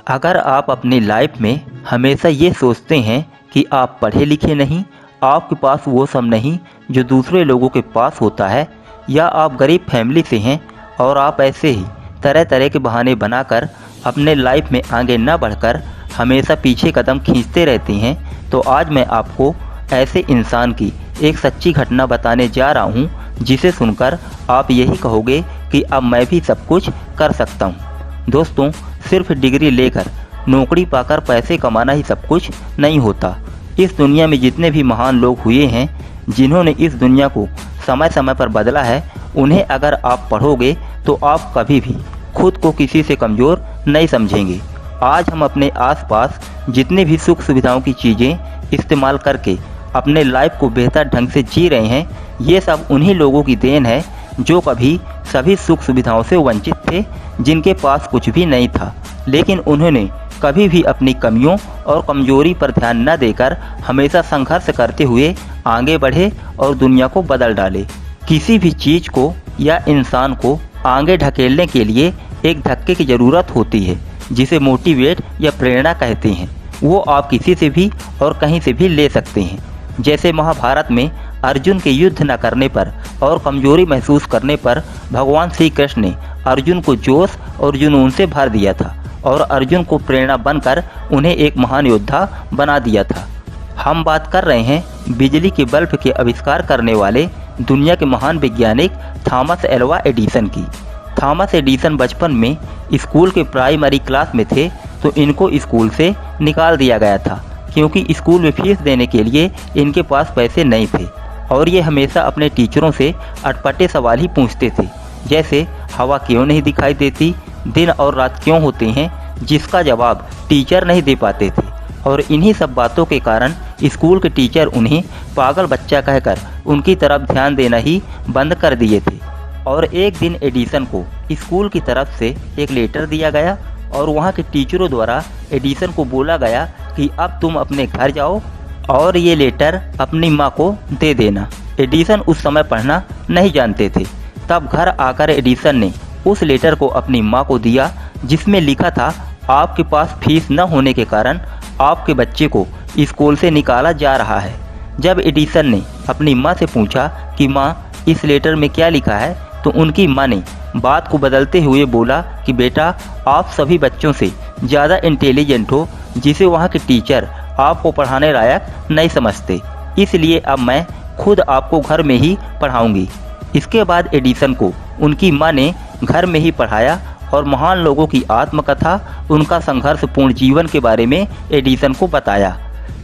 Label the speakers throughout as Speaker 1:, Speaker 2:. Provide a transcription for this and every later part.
Speaker 1: अगर आप अपनी लाइफ में हमेशा ये सोचते हैं कि आप पढ़े लिखे नहीं, आपके पास वो सब नहीं जो दूसरे लोगों के पास होता है, या आप गरीब फैमिली से हैं और आप ऐसे ही तरह तरह के बहाने बनाकर अपने लाइफ में आगे न बढ़कर हमेशा पीछे कदम खींचते रहते हैं, तो आज मैं आपको ऐसे इंसान की एक सच्ची घटना बताने जा रहा हूँ जिसे सुनकर आप यही कहोगे कि अब मैं भी सब कुछ कर सकता हूँ। दोस्तों, सिर्फ डिग्री लेकर नौकरी पाकर पैसे कमाना ही सब कुछ नहीं होता। इस दुनिया में जितने भी महान लोग हुए हैं, जिन्होंने इस दुनिया को समय समय पर बदला है, उन्हें अगर आप पढ़ोगे तो आप कभी भी खुद को किसी से कमज़ोर नहीं समझेंगे। आज हम अपने आसपास जितने भी सुख सुविधाओं की चीज़ें इस्तेमाल करके अपने लाइफ को बेहतर ढंग से जी रहे हैं, ये सब उन्हीं लोगों की देन है जो कभी सभी सुख सुविधाओं से वंचित थे, जिनके पास कुछ भी नहीं था, लेकिन उन्होंने कभी भी अपनी कमियों और कमजोरी पर ध्यान न देकर हमेशा संघर्ष करते हुए आगे बढ़े और दुनिया को बदल डाले। किसी भी चीज़ को या इंसान को आगे ढकेलने के लिए एक धक्के की ज़रूरत होती है, जिसे मोटिवेट या प्रेरणा कहते हैं। वो आप किसी से भी और कहीं से भी ले सकते हैं। जैसे महाभारत में अर्जुन के युद्ध न करने पर और कमजोरी महसूस करने पर भगवान श्री कृष्ण ने अर्जुन को जोश और जुनून से भर दिया था और अर्जुन को प्रेरणा बनकर उन्हें एक महान योद्धा बना दिया था। हम बात कर रहे हैं बिजली के बल्ब के आविष्कार करने वाले दुनिया के महान वैज्ञानिक थॉमस एल्वा एडिसन की। थॉमस एडिसन बचपन में स्कूल के प्राइमरी क्लास में थे तो इनको स्कूल से निकाल दिया गया था, क्योंकि स्कूल में फीस देने के लिए इनके पास पैसे नहीं थे और ये हमेशा अपने टीचरों से अटपटे सवाल ही पूछते थे, जैसे हवा क्यों नहीं दिखाई देती, दिन और रात क्यों होते हैं, जिसका जवाब टीचर नहीं दे पाते थे। और इन्हीं सब बातों के कारण स्कूल के टीचर उन्हें पागल बच्चा कहकर उनकी तरफ ध्यान देना ही बंद कर दिए थे। और एक दिन एडिसन को स्कूल की तरफ से एक लेटर दिया गया और वहाँ के टीचरों द्वारा एडिसन को बोला गया कि अब तुम अपने घर जाओ और ये लेटर अपनी माँ को दे देना। एडिसन उस समय पढ़ना नहीं जानते थे। तब घर आकर एडिसन ने उस लेटर को अपनी माँ को दिया, जिसमें लिखा था, आपके पास फीस न होने के कारण आपके बच्चे को स्कूल से निकाला जा रहा है। जब एडिसन ने अपनी माँ से पूछा कि माँ, इस लेटर में क्या लिखा है, तो उनकी माँ ने बात को बदलते हुए बोला कि बेटा, आप सभी बच्चों से ज़्यादा इंटेलिजेंट हो, जिसे वहाँ के टीचर आपको पढ़ाने लायक नहीं समझते, इसलिए अब मैं खुद आपको घर में ही पढ़ाऊंगी। इसके बाद एडिसन को उनकी माँ ने घर में ही पढ़ाया और महान लोगों की आत्मकथा, उनका संघर्षपूर्ण जीवन के बारे में एडिसन को बताया।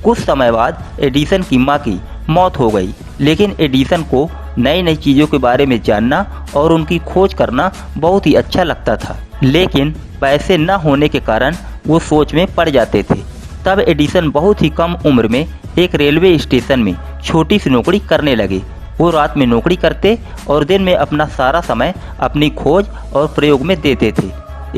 Speaker 1: कुछ समय बाद एडिसन की माँ की मौत हो गई, लेकिन एडिसन को नई नई चीज़ों के बारे में जानना और उनकी खोज करना बहुत ही अच्छा लगता था, लेकिन पैसे न होने के कारण वो सोच में पड़ जाते थे। तब एडिसन बहुत ही कम उम्र में एक रेलवे स्टेशन में छोटी सी नौकरी करने लगे। वो रात में नौकरी करते और दिन में अपना सारा समय अपनी खोज और प्रयोग में देते थे।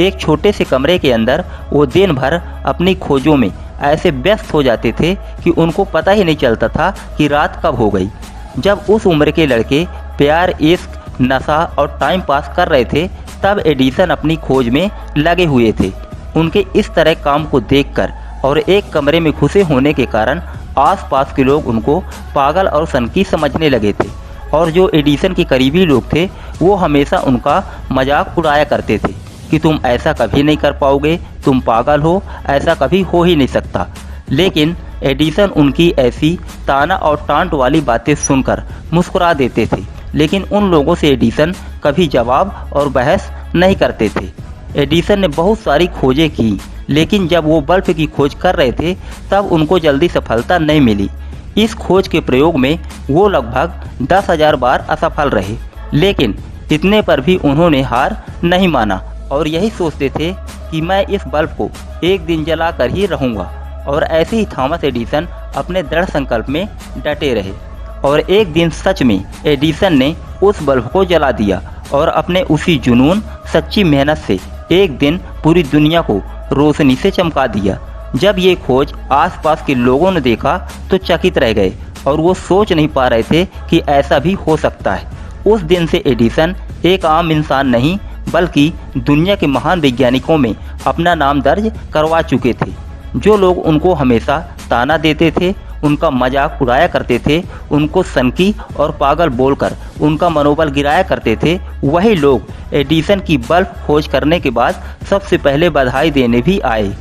Speaker 1: एक छोटे से कमरे के अंदर वो दिन भर अपनी खोजों में ऐसे व्यस्त हो जाते थे कि उनको पता ही नहीं चलता था कि रात कब हो गई। जब उस उम्र के लड़के प्यार, इश्क, नशा और टाइम पास कर रहे थे, तब एडिसन अपनी खोज में लगे हुए थे। उनके इस तरह काम को देखकर और एक कमरे में घुसे होने के कारण आसपास के लोग उनको पागल और सनकी समझने लगे थे, और जो एडिसन के करीबी लोग थे वो हमेशा उनका मजाक उड़ाया करते थे कि तुम ऐसा कभी नहीं कर पाओगे, तुम पागल हो, ऐसा कभी हो ही नहीं सकता। लेकिन एडिसन उनकी ऐसी ताना और टांट वाली बातें सुनकर मुस्कुरा देते थे, लेकिन उन लोगों से एडिसन कभी जवाब और बहस नहीं करते थे। एडिसन ने बहुत सारी खोजें की, लेकिन जब वो बल्ब की खोज कर रहे थे तब उनको जल्दी सफलता नहीं मिली। इस खोज के प्रयोग में वो लगभग 10,000 बार असफल रहे, लेकिन इतने पर भी उन्होंने हार नहीं माना और यही सोचते थे कि मैं इस बल्ब को एक दिन जला कर ही रहूँगा। और ऐसे ही थॉमस एडिसन अपने दृढ़ संकल्प में डटे रहे और एक दिन सच में एडिसन ने उस बल्ब को जला दिया और अपने उसी जुनून, सच्ची मेहनत से एक दिन पूरी दुनिया को रोशनी से चमका दिया। जब ये खोज आसपास के लोगों ने देखा तो चकित रह गए और वो सोच नहीं पा रहे थे कि ऐसा भी हो सकता है। उस दिन से एडिसन एक आम इंसान नहीं बल्कि दुनिया के महान वैज्ञानिकों में अपना नाम दर्ज करवा चुके थे। जो लोग उनको हमेशा ताना देते थे, उनका मजाक उड़ाया करते थे, उनको सनकी और पागल बोलकर उनका मनोबल गिराया करते थे, वही लोग एडिसन की बल्ब खोज करने के बाद सबसे पहले बधाई देने भी आए।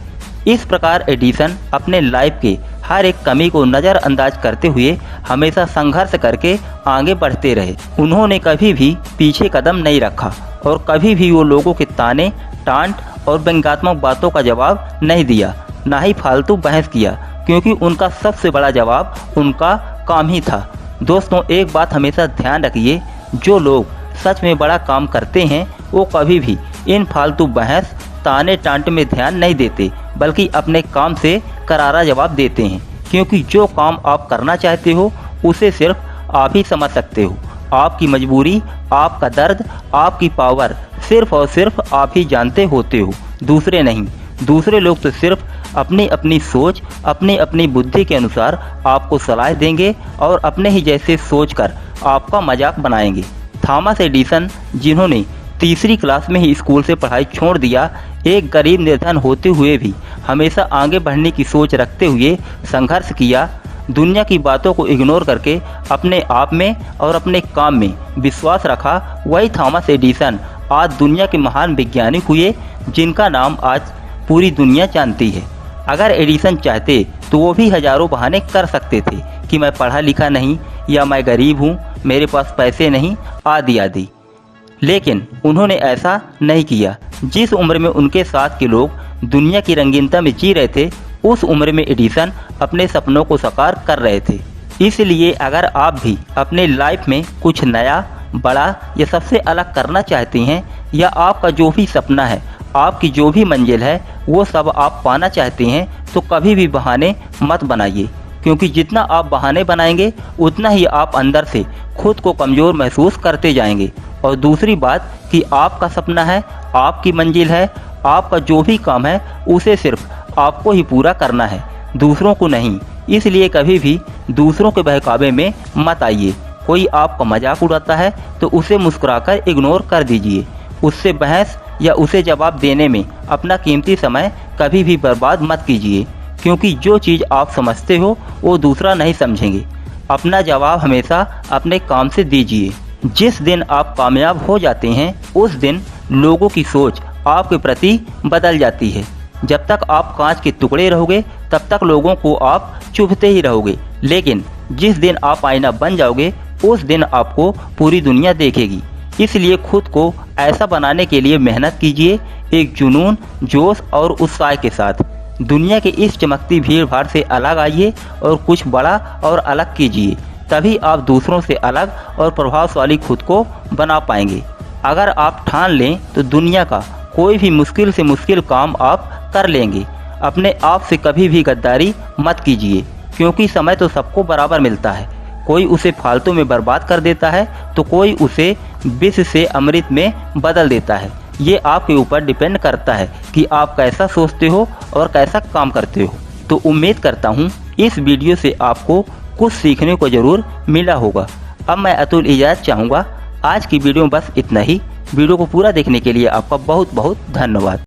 Speaker 1: इस प्रकार एडिसन अपने लाइफ के हर एक कमी को नज़रअंदाज करते हुए हमेशा संघर्ष करके आगे बढ़ते रहे। उन्होंने कभी भी पीछे कदम नहीं रखा और कभी भी वो लोगों के ताने, टांट और व्यंग्यात्मक बातों का जवाब नहीं दिया, ना ही फालतू बहस किया, क्योंकि उनका सबसे बड़ा जवाब उनका काम ही था। दोस्तों, एक बात हमेशा ध्यान रखिए, जो लोग सच में बड़ा काम करते हैं वो कभी भी इन फालतू बहस, ताने टांट में ध्यान नहीं देते, बल्कि अपने काम से करारा जवाब देते हैं। क्योंकि जो काम आप करना चाहते हो उसे सिर्फ आप ही समझ सकते हो। आपकी मजबूरी, आपका दर्द, आपकी पावर सिर्फ और सिर्फ आप ही जानते होते हो, दूसरे नहीं। दूसरे लोग तो सिर्फ अपनी अपनी सोच, अपनी अपनी बुद्धि के अनुसार आपको सलाह देंगे और अपने ही जैसे सोचकर आपका मजाक बनाएंगे। थॉमस एडिसन, जिन्होंने तीसरी क्लास में ही स्कूल से पढ़ाई छोड़ दिया, एक गरीब निर्धन होते हुए भी हमेशा आगे बढ़ने की सोच रखते हुए संघर्ष किया, दुनिया की बातों को इग्नोर करके अपने आप में और अपने काम में विश्वास रखा, वही थॉमस एडिसन आज दुनिया के महान वैज्ञानिक हुए, जिनका नाम आज पूरी दुनिया जानती है। अगर एडिसन चाहते तो वो भी हजारों बहाने कर सकते थे कि मैं पढ़ा लिखा नहीं, या मैं गरीब हूँ, मेरे पास पैसे नहीं, आदि आदि। लेकिन उन्होंने ऐसा नहीं किया। जिस उम्र में उनके साथ के लोग दुनिया की रंगीनता में जी रहे थे, उस उम्र में एडिसन अपने सपनों को साकार कर रहे थे। इसलिए अगर आप भी अपने लाइफ में कुछ नया, बड़ा या सबसे अलग करना चाहते हैं, या आपका जो भी सपना है, आपकी जो भी मंजिल है, वो सब आप पाना चाहते हैं, तो कभी भी बहाने मत बनाइए। क्योंकि जितना आप बहाने बनाएंगे उतना ही आप अंदर से खुद को कमज़ोर महसूस करते जाएंगे। और दूसरी बात कि आपका सपना है, आपकी मंजिल है, आपका जो भी काम है, उसे सिर्फ आपको ही पूरा करना है, दूसरों को नहीं। इसलिए कभी भी दूसरों के बहकावे में मत आइए। कोई आपका मजाक उड़ाता है तो उसे मुस्कुराकर इग्नोर कर दीजिए। उससे बहस या उसे जवाब देने में अपना कीमती समय कभी भी बर्बाद मत कीजिए, क्योंकि जो चीज़ आप समझते हो वो दूसरा नहीं समझेंगे। अपना जवाब हमेशा अपने काम से दीजिए। जिस दिन आप कामयाब हो जाते हैं, उस दिन लोगों की सोच आपके प्रति बदल जाती है। जब तक आप कांच के टुकड़े रहोगे, तब तक लोगों को आप चुभते ही रहोगे। लेकिन जिस दिन आप आईना बन जाओगे, उस दिन आपको पूरी दुनिया देखेगी। इसलिए खुद को ऐसा बनाने के लिए मेहनत कीजिए, एक जुनून, जोश और उत्साह के साथ। दुनिया के इस चमकती भीड़ भाड़ से अलग आइए और कुछ बड़ा और अलग कीजिए। तभी आप दूसरों से अलग और प्रभावशाली खुद को बना पाएंगे। अगर आप ठान लें तो दुनिया का कोई भी मुश्किल से मुश्किल काम आप कर लेंगे। अपने आप से कभी भी गद्दारी मत कीजिए, क्योंकि समय तो सबको बराबर मिलता है। कोई उसे फालतू में बर्बाद कर देता है तो कोई उसे विष से अमृत में बदल देता है। ये आपके ऊपर डिपेंड करता है कि आप कैसा सोचते हो और कैसा काम करते हो। तो उम्मीद करता हूँ इस वीडियो से आपको कुछ सीखने को ज़रूर मिला होगा। अब मैं अतुल इजाज़त चाहूँगा। आज की वीडियो में बस इतना ही। वीडियो को पूरा देखने के लिए आपका बहुत बहुत धन्यवाद।